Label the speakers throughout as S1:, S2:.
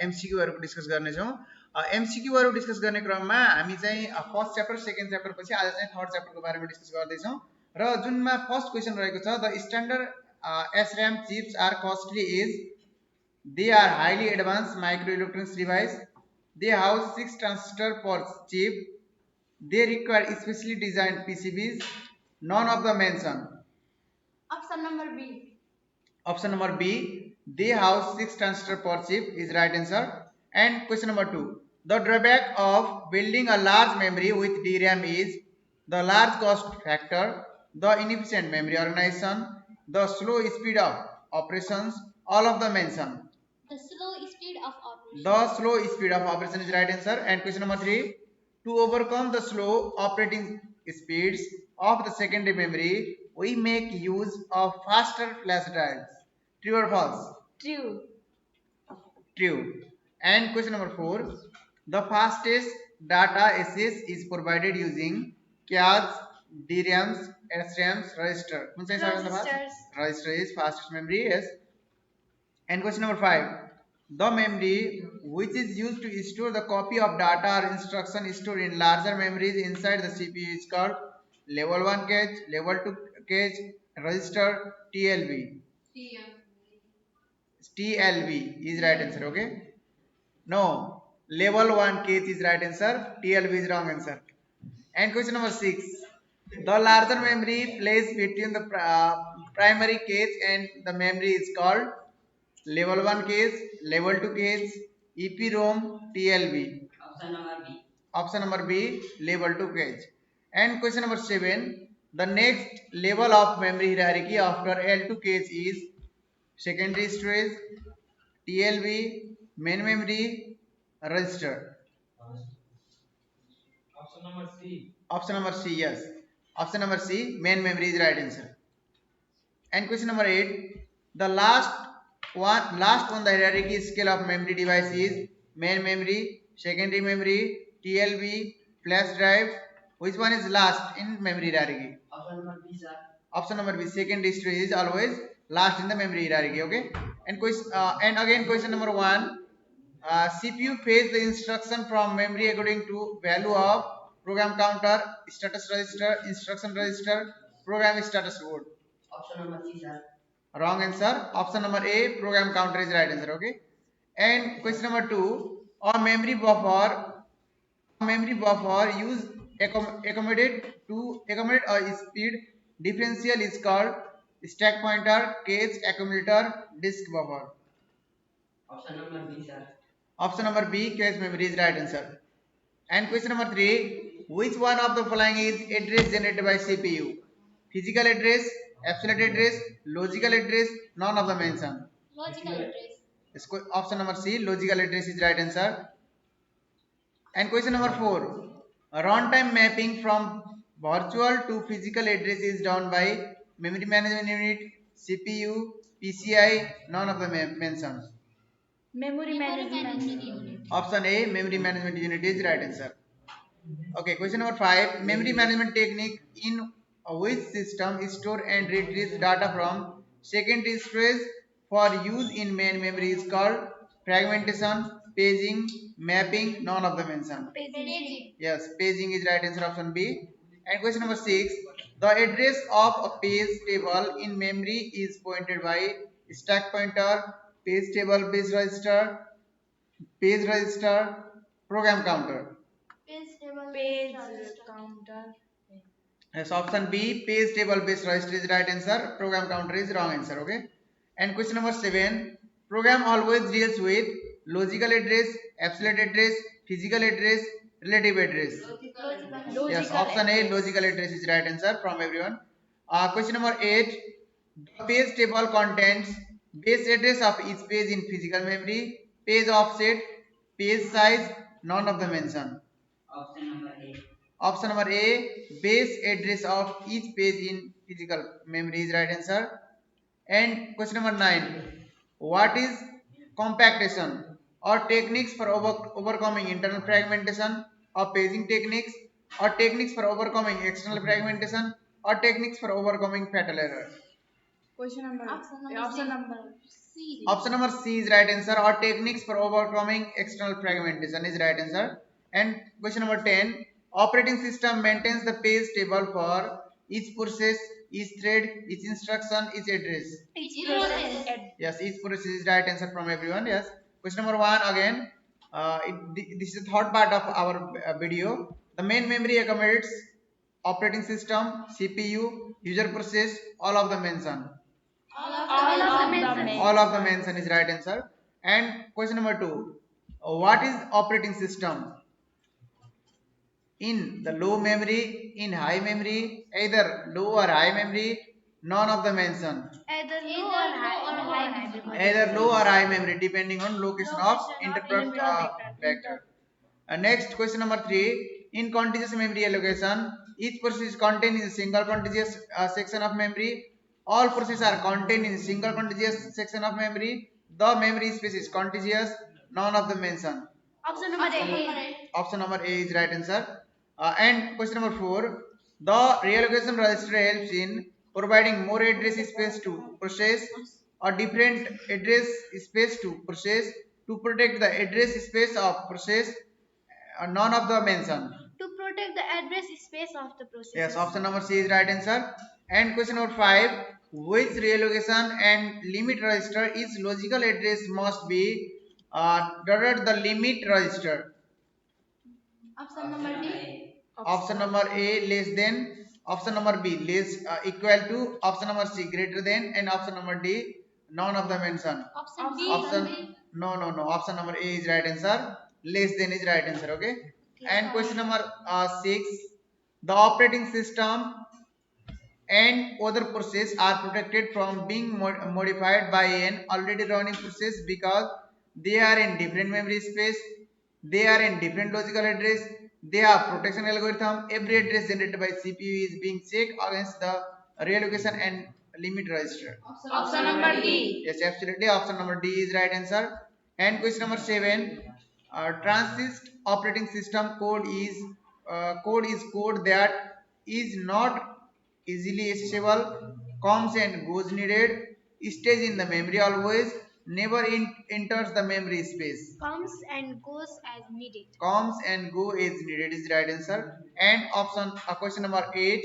S1: MCQ discuss गर्ने छौं। MCQ discuss गर्ने क्रममा हामी चाहिँ फर्स्ट च्याप्टर सेकेन्ड च्याप्टर पछि आज चाहिँ थर्ड च्याप्टरको बारेमा डिस्कस गर्दै छौं र जुनमा फर्स्ट क्वेशन रहेको छ the standard SRAM chips are costly is they are highly advanced microelectronics device, they house 6 transistor per chip, they require specially designed PCBs, none of the mention.
S2: Option number B.
S1: Option number B, they house 6 transistor per chip is right answer. And question number 2, the drawback of building a large memory with DRAM is the large cost factor, the inefficient memory organization, the slow speed of operations, all of the mention.
S2: The slow speed of operation.
S1: The slow speed of operation is right answer. And question number 3, to overcome the slow operating speeds of the secondary memory, we make use of faster flash drives. True or false?
S2: True.
S1: True. And question number 4, the fastest data access is provided using CAS, DRAMs, SRAMs, register. Register is fastest memory. Yes. And question number 5, the memory which is used to store the copy of data or instruction stored in larger memories inside the CPU is called level 1 cache, level 2 cache, register, TLB. TLB is right answer. Okay. No, level 1 cache is right answer. TLB is wrong answer. And question number 6, the larger memory placed between the primary cache and the memory is called level 1 cache, level 2 cache, EPROM, TLB. Option number B, level 2 cache. And question number 7, the next level of memory hierarchy after L2 cache is secondary storage, TLB, main memory, register. Option number C, yes. Option number C, main memory is right answer. And question number 8, the last on the hierarchy scale of memory device is main memory, secondary memory, TLB, flash drive. Which one is last in memory hierarchy? Option number B, secondary storage is always last in the memory hierarchy. Okay. And again question number 1, CPU fetch the instruction from memory according to value of program counter, status register, instruction register, program status board.
S3: Option number C, sir.
S1: Wrong answer. Option number A, program counter is right answer. Okay. And question number 2, a memory buffer use accommodate a speed differential is called stack pointer, cache, accumulator, disk buffer.
S3: Option number B, sir.
S1: Option number B, cache memory is right answer. And question number 3, which one of the following is address generated by CPU? Physical address, absolute address, logical address, none of the mention.
S2: Logical address.
S1: Option number C, logical address is right answer. And question number 4, runtime mapping from virtual to physical address is done by memory management unit, CPU, PCI, none of the mentioned.
S2: Memory management unit.
S1: Option A, memory management unit is right answer. Okay, question number 5, memory management technique in which system store and retrieves data from secondary storage for use in main memory is called fragmentation, paging, mapping, none of the mentioned.
S2: Paging.
S1: Yes, paging is right answer, option B. And question number 6, the address of a page table in memory is pointed by stack pointer, page table base register, page register, program counter.
S2: Page counter.
S1: Yes, option B, page table based register is right answer. Program counter is wrong answer. Okay. And question number 7, program always deals with logical address, absolute address, physical address, relative address. Yes, option A, logical address is right answer from everyone. Question number 8, the page table contains base address of each page in physical memory, page offset, page size, none of the mention.
S3: Option number A.
S1: Option number A, base address of each page in physical memory is right answer. And question number 9, what is compactation or techniques for overcoming internal fragmentation, or paging techniques, or techniques for overcoming external fragmentation, or techniques for overcoming fatal error?
S2: Option number C.
S1: Option number C is right answer. Or techniques for overcoming external fragmentation is right answer. And question number 10. Operating system maintains the page table for each process, each thread, each instruction, each address.
S2: Each process.
S1: Yes, each process is right answer from everyone. Yes. Question number 1 again. This is the third part of our video. The main memory accommodates operating system, CPU, user process, all of them mentioned.
S2: All of the mentioned.
S1: All of the mention is right answer. And question number 2. What is operating system? In the low memory, in high memory, either low or high memory, none of the mention.
S2: Either low or high memory.
S1: Either low or high memory depending on location of interrupt vector. Next question number 3. In contiguous memory allocation, each process is contained in a single contiguous section of memory. All processes are contained in a single contiguous section of memory. The memory space is contiguous. None of them mention.
S2: Option number A.
S1: Option number A is right answer. And question number 4. The reallocation register helps in providing more address space to process or different address space to process to protect the address space of process. None of the mention.
S2: To protect the address space of the process.
S1: Yes, option number C is right answer. And question number 5. Which reallocation and limit register is logical address must be dotted the limit register?
S2: Option number D.
S1: Option number A less than, option number B less equal to, option number C greater than, and option number D none of them mention.
S2: Option B.
S1: Option no. Option number A is right answer. Less than is right answer. Okay. And question number 6. The operating system and other processes are protected from being modified by an already running process because they are in different memory space, they are in different logical address, they have protection algorithm. Every address generated by CPU is being checked against the reallocation and limit register.
S2: Option number D.
S1: Yes, absolutely. Option number D is right answer. And question number 7. Transist operating system code is code that is not easily accessible, comes and goes needed, stays in the memory always, never enters the memory space.
S2: Comes and goes as needed.
S1: Comes and go is needed is right answer. And option question number 8.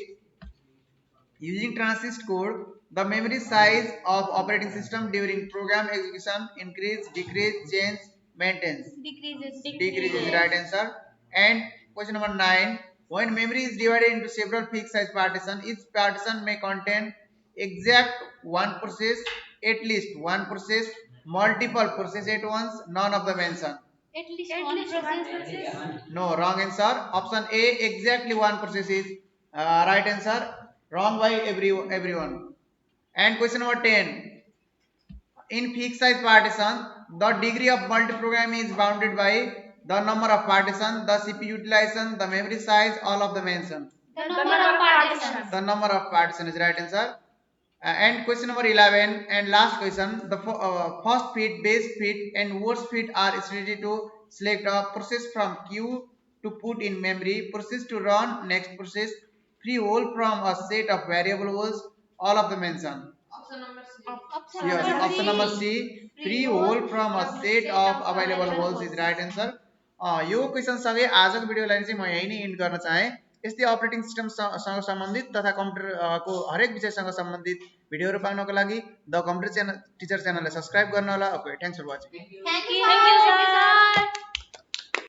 S1: Using transist code, the memory size of operating system during program execution increase, decrease, change, maintains. Decrease is right answer. And question number 9. When memory is divided into several fixed size partitions, each partition may contain exact one process, at least one process, multiple process at once, none of the mention.
S2: At least one process.
S1: No, wrong answer. Option A, exactly one process is right answer. Wrong by everyone. And question number 10. In fixed size partition, the degree of multiprogramming is bounded by the number of partitions, the CPU utilization, the memory size, all of the mention.
S2: The number of partitions.
S1: The number of partitions is right answer. And question number 11 and last question. The first fit, base fit, and worst fit are strategy to select a process from queue to put in memory, process to run, next process, free whole from a set of variables, all of the mention. Yes, option number C, free whole from a set of available holes is right answer. Yo question सँगै आजको भिडियोलाई चाहिँ म यही नै end गर्न चाहे। यस्तै अपरेटिङ सिस्टम सँग सम्बन्धित तथा कम्प्युटर को हरेक विषयसँग सम्बन्धित भिडियोहरु पाउनको लागि द कम्प्युटर टिचर च्यानललाई सब्स्क्राइब गर्न होला। Okay, thanks for watching.
S2: Thank you.